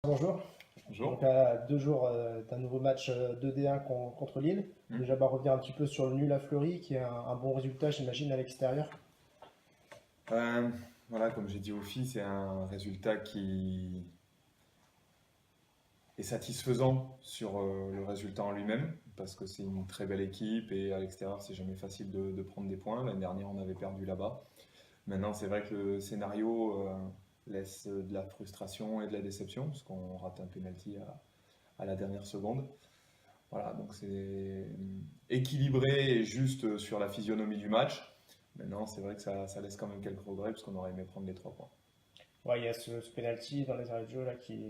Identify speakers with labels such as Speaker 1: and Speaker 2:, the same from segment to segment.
Speaker 1: Bonjour.
Speaker 2: Bonjour.
Speaker 1: Donc à 2 jours d'un nouveau match 2D1 contre Lille.
Speaker 2: Hmm.
Speaker 1: Déjà, revenir un petit peu sur le nul à Fleury, qui est un bon résultat, j'imagine, à l'extérieur.
Speaker 2: Euh, voilà, comme j'ai dit au filles, c'est un résultat qui est satisfaisant sur le résultat en lui-même, parce que c'est une très belle équipe et à l'extérieur, c'est jamais facile de prendre des points. L'année dernière, on avait perdu là-bas. Maintenant, c'est vrai que le scénario laisse de la frustration et de la déception, parce qu'on rate un penalty à la dernière seconde. Voilà, donc c'est équilibré et juste sur la physionomie du match. Maintenant, c'est vrai que ça laisse quand même quelques regrets, parce qu'on aurait aimé prendre les 3 points.
Speaker 1: Ouais, il y a ce penalty dans les arrêts de jeu là, qui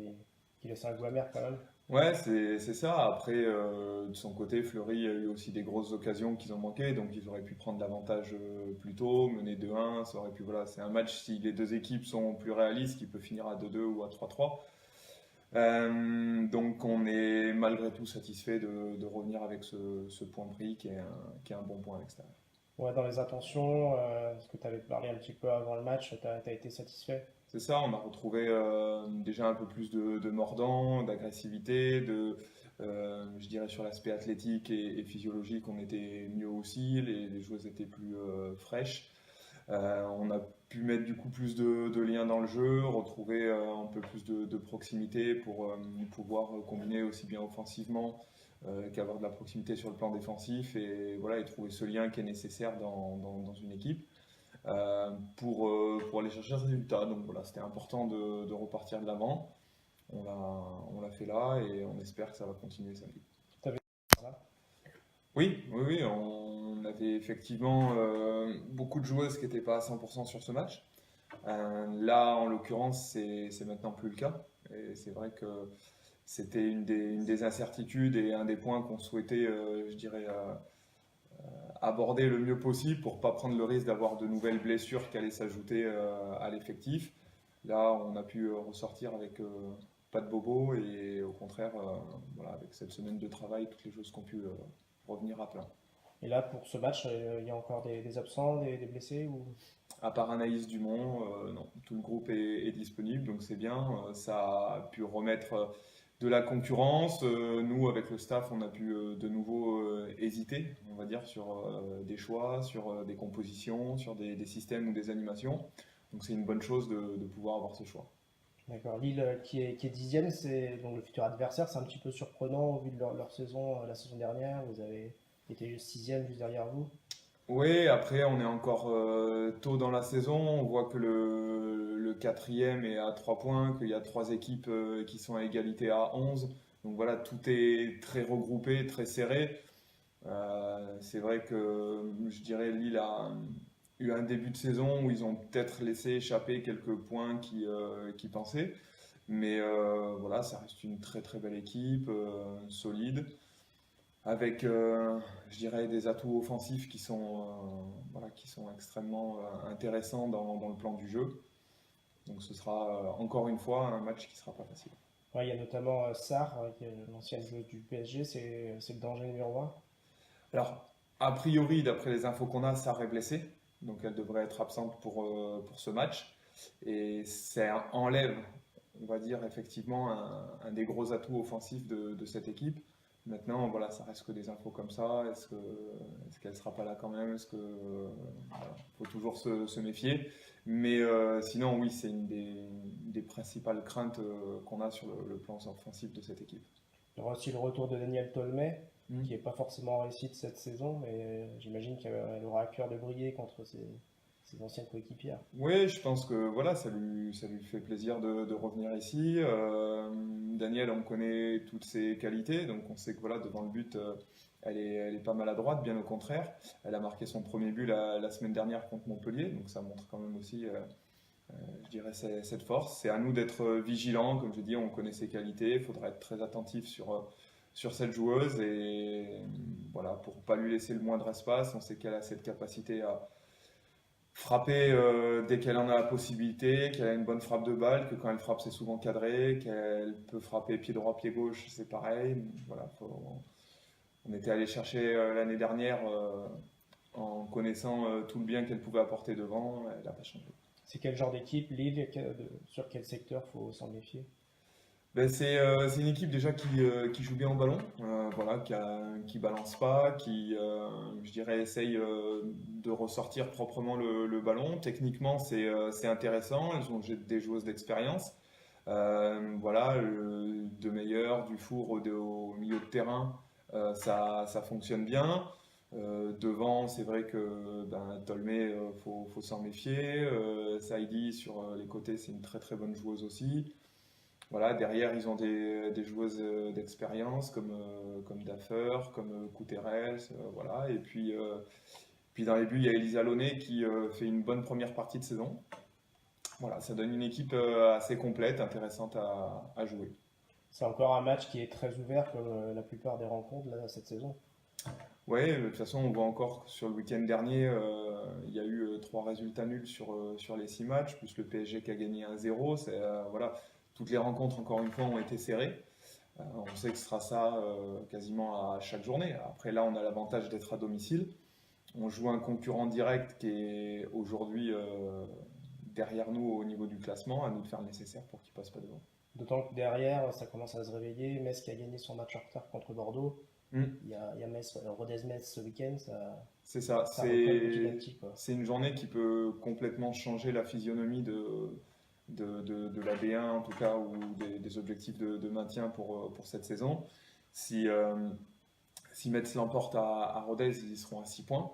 Speaker 1: laisse un goût amer quand même.
Speaker 2: Ouais, c'est ça. Après, de son côté, Fleury a eu aussi des grosses occasions qu'ils ont manquées, donc ils auraient pu prendre l'avantage plus tôt, mener 2-1, ça aurait pu, voilà, c'est un match, si les deux équipes sont plus réalistes, qui peut finir à 2-2 ou à 3-3. Donc on est malgré tout satisfait de revenir avec ce point pris qui est un bon point à l'extérieur.
Speaker 1: Ouais, dans les intentions, ce que tu avais parlé un petit peu avant le match, tu as été satisfait.
Speaker 2: C'est ça, on a retrouvé déjà un peu plus de mordant, d'agressivité, je dirais sur l'aspect athlétique et physiologique, on était mieux aussi, les joueuses étaient plus fraîches. On a pu mettre du coup plus de liens dans le jeu, retrouver un peu plus de proximité pour pouvoir combiner aussi bien offensivement qu'avoir de la proximité sur le plan défensif et, voilà, et trouver ce lien qui est nécessaire dans une équipe pour aller chercher un résultat. Donc voilà, c'était important de repartir de l'avant. On l'a fait là et on espère que ça va continuer samedi.
Speaker 1: Tu avais ça.
Speaker 2: Oui, oui, oui, on avait effectivement beaucoup de joueuses qui n'étaient pas à 100% sur ce match. Là, en l'occurrence, c'est maintenant plus le cas. Et c'est vrai que c'était une des incertitudes et un des points qu'on souhaitait, je dirais, aborder le mieux possible pour ne pas prendre le risque d'avoir de nouvelles blessures qui allaient s'ajouter à l'effectif. Là, on a pu ressortir avec pas de bobo et au contraire, voilà, avec cette semaine de travail, toutes les choses qui ont pu revenir à plein.
Speaker 1: Et là, pour ce match, il y a encore des absents, des blessés ou...
Speaker 2: À part Anaïs Dumont, non, tout le groupe est disponible, donc c'est bien. Ça a pu remettre de la concurrence. Nous, avec le staff, on a pu de nouveau hésiter, on va dire, sur des choix, sur des compositions, sur des systèmes ou des animations. Donc c'est une bonne chose de pouvoir avoir ce choix.
Speaker 1: D'accord. Lille qui est dixième, c'est donc le futur adversaire. C'est un petit peu surprenant au vu de leur saison, la saison dernière. Vous avez été juste sixième, juste derrière vous.
Speaker 2: Oui, après, on est encore tôt dans la saison. On voit que le quatrième est à 3 points, qu'il y a trois équipes qui sont à égalité à 11. Donc voilà, tout est très regroupé, très serré. C'est vrai que je dirais Lille a eu un début de saison où ils ont peut-être laissé échapper quelques points qui pensaient. Mais voilà, ça reste une très très belle équipe, solide avec, je dirais, des atouts offensifs voilà, qui sont extrêmement intéressants dans le plan du jeu. Donc ce sera encore une fois un match qui ne sera pas facile.
Speaker 1: Ouais, il y a notamment Sarr, qui est l'ancienne joueuse du PSG. C'est le danger numéro un.
Speaker 2: Alors, a priori, d'après les infos qu'on a, Sarr est blessée, donc elle devrait être absente pour ce match. Et ça enlève, on va dire, effectivement, un des gros atouts offensifs de cette équipe. Maintenant, voilà, ça reste que des infos comme ça. Est-ce qu'elle ne sera pas là quand même? Voilà, faut toujours se méfier. Mais sinon, oui, c'est une des principales craintes qu'on a sur le plan offensif de cette équipe.
Speaker 1: Il y aura aussi le retour de Daniel Tolmay, qui
Speaker 2: Hmm.
Speaker 1: n'est pas forcément réussi de cette saison, mais j'imagine qu'elle aura à cœur de briller contre ses anciennes coéquipières.
Speaker 2: Oui, je pense que voilà, ça lui fait plaisir de revenir ici. Daniel, on connaît toutes ses qualités, donc on sait que voilà, devant le but, elle est pas maladroite, bien au contraire. Elle a marqué son premier but la semaine dernière contre Montpellier, donc ça montre quand même aussi, je dirais, cette force. C'est à nous d'être vigilants, comme je dis, on connaît ses qualités, il faudra être très attentif sur cette joueuse et voilà, pour pas lui laisser le moindre espace. On sait qu'elle a cette capacité à frapper dès qu'elle en a la possibilité, qu'elle a une bonne frappe de balle, que quand elle frappe c'est souvent cadré, qu'elle peut frapper pied droit, pied gauche, c'est pareil. Voilà, on était allé chercher l'année dernière en connaissant tout le bien qu'elle pouvait apporter devant, elle n'a pas changé.
Speaker 1: C'est quel genre d'équipe, Lille, sur quel secteur faut s'en méfier?
Speaker 2: C'est une équipe déjà qui joue bien au ballon, voilà, qui balance pas, qui, je dirais, essaye de ressortir proprement le ballon. Techniquement, c'est intéressant. Elles ont des joueuses d'expérience. Voilà, De Meyer, Dufour au milieu de terrain, ça fonctionne bien. Devant, c'est vrai que Tolmé, faut s'en méfier. Saïdi sur les côtés, c'est une très très bonne joueuse aussi. Voilà, derrière, ils ont des joueuses d'expérience comme Daffer, comme Couterels, voilà. Et puis dans les buts, il y a Elisa Launay qui fait une bonne première partie de saison. Voilà, ça donne une équipe assez complète, intéressante à jouer.
Speaker 1: C'est encore un match qui est très ouvert comme la plupart des rencontres là, cette saison.
Speaker 2: Ouais, de toute façon, on voit encore que sur le week-end dernier, il y a eu 3 résultats nuls sur les 6 matchs, plus le PSG qui a gagné 1-0. Voilà, toutes les rencontres, encore une fois, ont été serrées. On sait que ce sera ça quasiment à chaque journée. Après, là, on a l'avantage d'être à domicile. On joue un concurrent direct qui est aujourd'hui derrière nous au niveau du classement, à nous de faire le nécessaire pour qu'il passe pas devant.
Speaker 1: D'autant que derrière, ça commence à se réveiller. Metz qui a gagné son match en retard contre Bordeaux.
Speaker 2: Hmm.
Speaker 1: Il y a Metz, Rodez-Metz ce week-end,
Speaker 2: C'est ça,
Speaker 1: ça recolle petit à petit, quoi.
Speaker 2: c'est une journée qui peut complètement changer la physionomie de la B1 en tout cas, ou des objectifs de maintien pour cette saison. Si, si Metz l'emporte à Rodez, ils y seront à 6 points.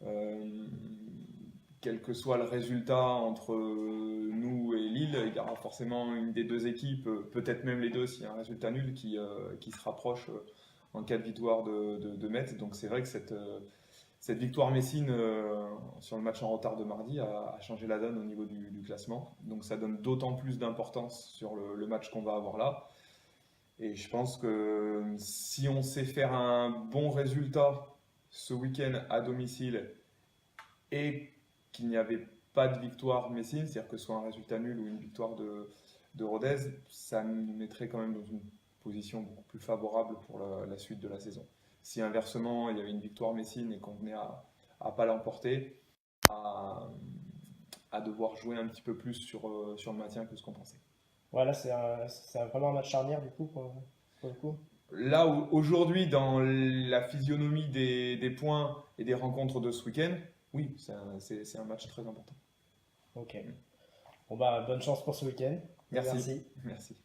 Speaker 2: Euh, Quel que soit le résultat entre nous et Lille, il y aura forcément une des deux équipes, peut-être même les deux s'il y a un résultat nul, qui se rapproche en cas de victoire de Metz. Donc c'est vrai que cette victoire messine sur le match en retard de mardi a changé la donne au niveau du classement. Donc ça donne d'autant plus d'importance sur le match qu'on va avoir là. Et je pense que si on sait faire un bon résultat ce week-end à domicile et qu'il n'y avait pas de victoire messine, c'est-à-dire que ce soit un résultat nul ou une victoire de Rodez, ça nous mettrait quand même dans une position beaucoup plus favorable pour la suite de la saison. Si inversement il y avait une victoire messine et qu'on venait à pas l'emporter, à, à devoir jouer un petit peu plus sur le maintien que ce qu'on pensait.
Speaker 1: Voilà, vraiment un match charnière du coup, pour le coup.
Speaker 2: Là, aujourd'hui, dans la physionomie des points et des rencontres de ce week-end, oui, c'est un match très important.
Speaker 1: Ok. Bon bah, bonne chance pour ce week-end.
Speaker 2: Merci.
Speaker 1: Merci.
Speaker 2: Merci.